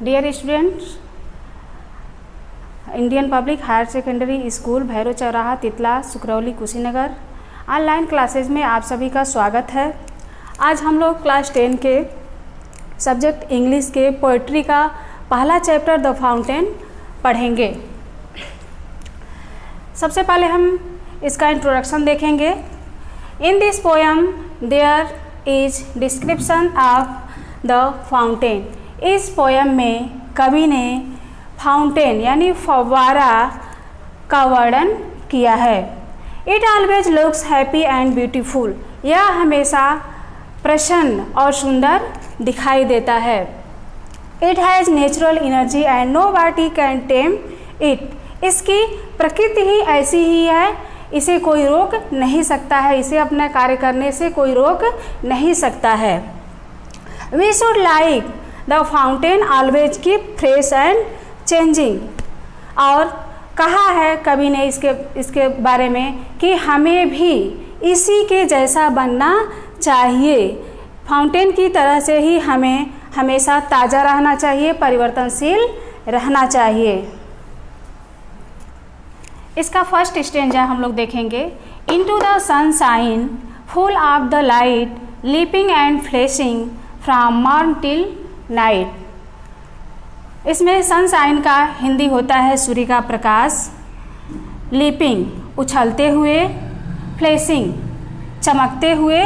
Dear students, Indian public higher secondary school Bhairav Chauraha Titla Sukrauli Kushinagar online classes में आप सभी का स्वागत है। आज हम लोग क्लास 10 के सब्जेक्ट इंग्लिश के पोइट्री का पहला चैप्टर द फाउंटेन पढ़ेंगे। सबसे पहले हम इसका इंट्रोडक्शन देखेंगे। In this poem there is description of the fountain. इस पोएम में कवि ने फाउंटेन यानी फव्वारा का वर्णन किया है। It always looks happy and beautiful. यह हमेशा प्रसन्न और सुंदर दिखाई देता है। It has natural energy and nobody can tame it. इसकी प्रकृति ही ऐसी ही है, इसे कोई रोक नहीं सकता है, इसे अपना कार्य करने से कोई रोक नहीं सकता है। We should like the fountain always keep fresh and changing. और कहा है कवि ने इसके बारे में कि हमें भी इसी के जैसा बनना चाहिए। फाउंटेन की तरह से ही हमें हमेशा ताज़ा रहना चाहिए, परिवर्तनशील रहना चाहिए। इसका फर्स्ट स्टेंजा हम लोग देखेंगे। Into the sunshine full of the light leaping and flashing from morn till night. इसमें सनशाइन का हिंदी होता है सूर्य का प्रकाश, लीपिंग उछलते हुए, फ्लैशिंग चमकते हुए।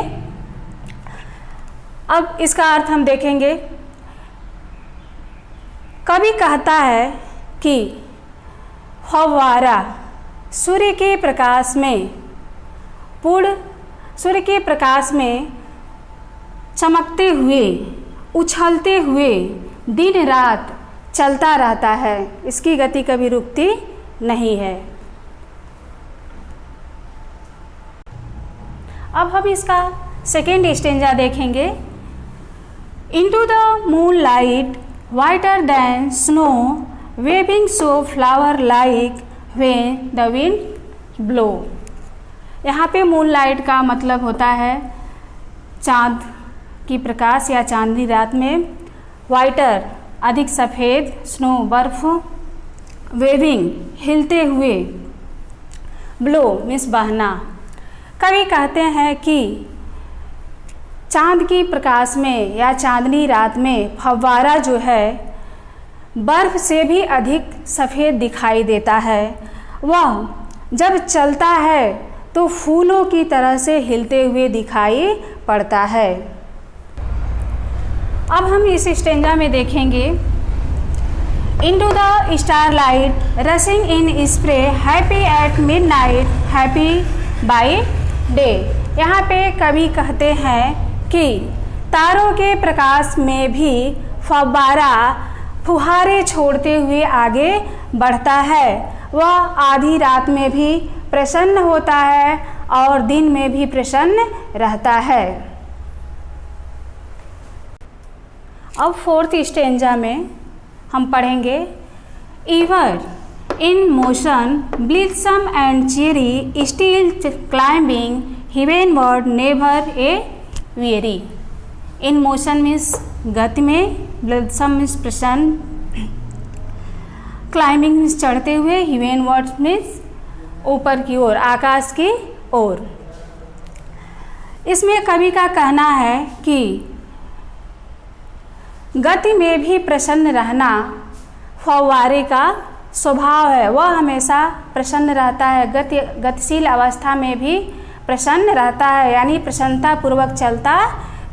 अब इसका अर्थ हम देखेंगे। कवि कहता है कि फव्वारा सूर्य के प्रकाश में, पूर्ण सूर्य के प्रकाश में चमकते हुए, उछलते हुए दिन रात चलता रहता है। इसकी गति कभी रुकती नहीं है। अब हम इसका सेकेंड स्टेंजा देखेंगे। Into the moonlight whiter than snow waving so flower like when the wind blow. यहाँ पे मून लाइट का मतलब होता है चाँद की प्रकाश या चांदनी रात में, वाइटर अधिक सफ़ेद, स्नो बर्फ, वेविंग हिलते हुए, ब्लो मीन्स बहना। कवि कहते हैं कि चांद की प्रकाश में या चांदनी रात में फव्वारा जो है बर्फ से भी अधिक सफ़ेद दिखाई देता है। वह जब चलता है तो फूलों की तरह से हिलते हुए दिखाई पड़ता है। अब हम इस स्टेंजा में देखेंगे। Into the starlight rushing in spray happy at midnight happy by day. यहाँ पे कवि कहते हैं कि तारों के प्रकाश में भी फव्वारा फुहारे छोड़ते हुए आगे बढ़ता है। वह आधी रात में भी प्रसन्न होता है और दिन में भी प्रसन्न रहता है। अब फोर्थ स्टेंजा में हम पढ़ेंगे। Ever in motion blithesome and cheery still climbing heavenward never aweary. In motion means गति में, ब्लिथसम मीन्स प्रसन्न, क्लाइंबिंग मीन्स चढ़ते हुए, हेवेनवर्ड मीन्स ऊपर की ओर, आकाश की ओर। इसमें कवि का कहना है कि गति में भी प्रसन्न रहना फव्वारे का स्वभाव है। वह हमेशा प्रसन्न रहता है, गतिशील अवस्था में भी प्रसन्न रहता है, यानी प्रसन्नता पूर्वक चलता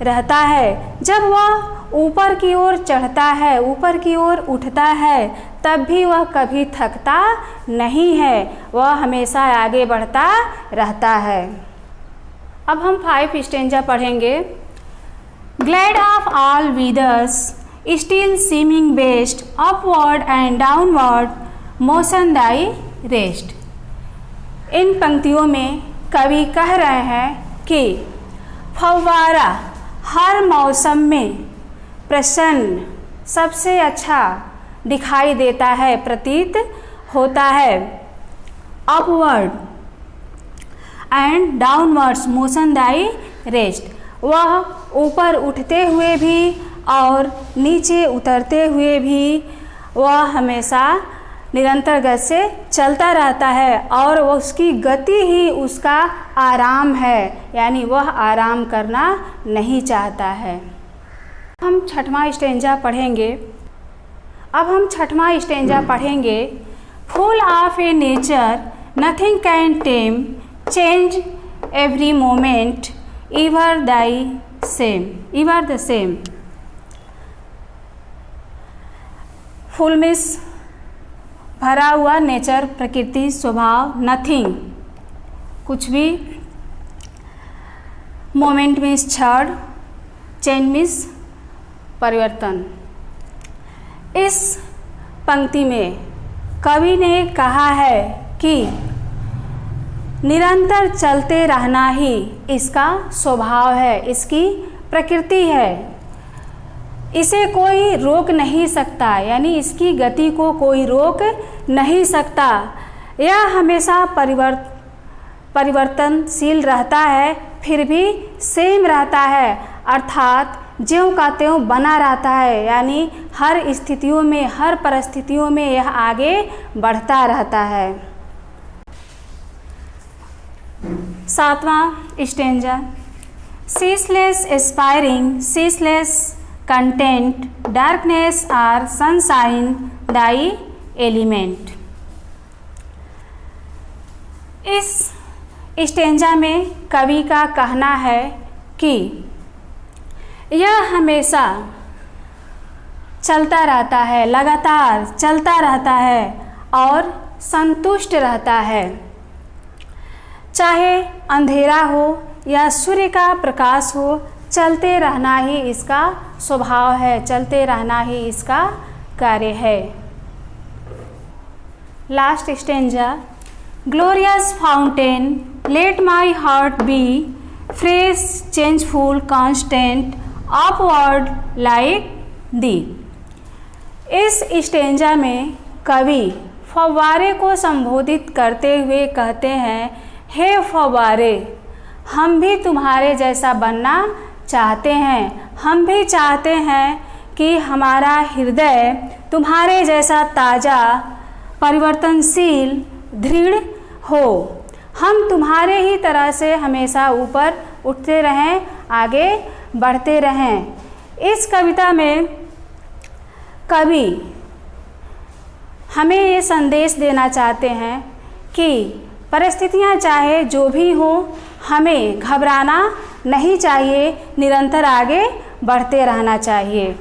रहता है। जब वह ऊपर की ओर चढ़ता है, ऊपर की ओर उठता है, तब भी वह कभी थकता नहीं है, वह हमेशा आगे बढ़ता रहता है। अब हम 5 स्टेंजा पढ़ेंगे। Glad of all weathers, still seeming best, upward and downward motion thy rest। इन पंक्तियों में कवि कह रहे हैं कि फव्वारा हर मौसम में प्रसन्न सबसे अच्छा दिखाई देता है, प्रतीत होता है। Upward and downwards motion thy rest. वह ऊपर उठते हुए भी और नीचे उतरते हुए भी वह हमेशा निरंतर गति से चलता रहता है और उसकी गति ही उसका आराम है, यानी वह आराम करना नहीं चाहता है। हम छठवां स्टेंजा पढ़ेंगे। अब हम छठवां स्टेंजा पढ़ेंगे। Full of A nature nothing can time, change every moment, ever the same. Full means भरा हुआ, नेचर प्रकृति, स्वभाव, नथिंग कुछ भी, मोमेंट मीन्स क्षण, चेंज मीन्स परिवर्तन। इस पंक्ति में कवि ने कहा है कि निरंतर चलते रहना ही इसका स्वभाव है, इसकी प्रकृति है, इसे कोई रोक नहीं सकता, यानी इसकी गति को कोई रोक नहीं सकता। यह हमेशा परिवर्तनशील रहता है, फिर भी सेम रहता है, अर्थात ज्यों का त्यों बना रहता है, यानी हर स्थितियों में, हर परिस्थितियों में यह आगे बढ़ता रहता है। सातवां stanza. ceaseless aspiring, ceaseless content, darkness or sunshine, thy element। इस स्टेंजा में कवि का कहना है कि यह हमेशा चलता रहता है, लगातार चलता रहता है और संतुष्ट रहता है, चाहे अंधेरा हो या सूर्य का प्रकाश हो, चलते रहना ही इसका स्वभाव है, चलते रहना ही इसका कार्य है। Last stanza. Glorious fountain, let my heart be fresh, changeful, constant, upward like thee. इस स्टेंजा में कवि फव्वारे को संबोधित करते हुए कहते हैं, हे फव्वारे, हम भी तुम्हारे जैसा बनना चाहते हैं, हम भी चाहते हैं कि हमारा हृदय तुम्हारे जैसा ताज़ा, परिवर्तनशील, दृढ़ हो। हम तुम्हारे ही तरह से हमेशा ऊपर उठते रहें, आगे बढ़ते रहें। इस कविता में कवि हमें ये संदेश देना चाहते हैं कि परिस्थितियाँ चाहे जो भी हो, हमें घबराना नहीं चाहिए, निरंतर आगे बढ़ते रहना चाहिए।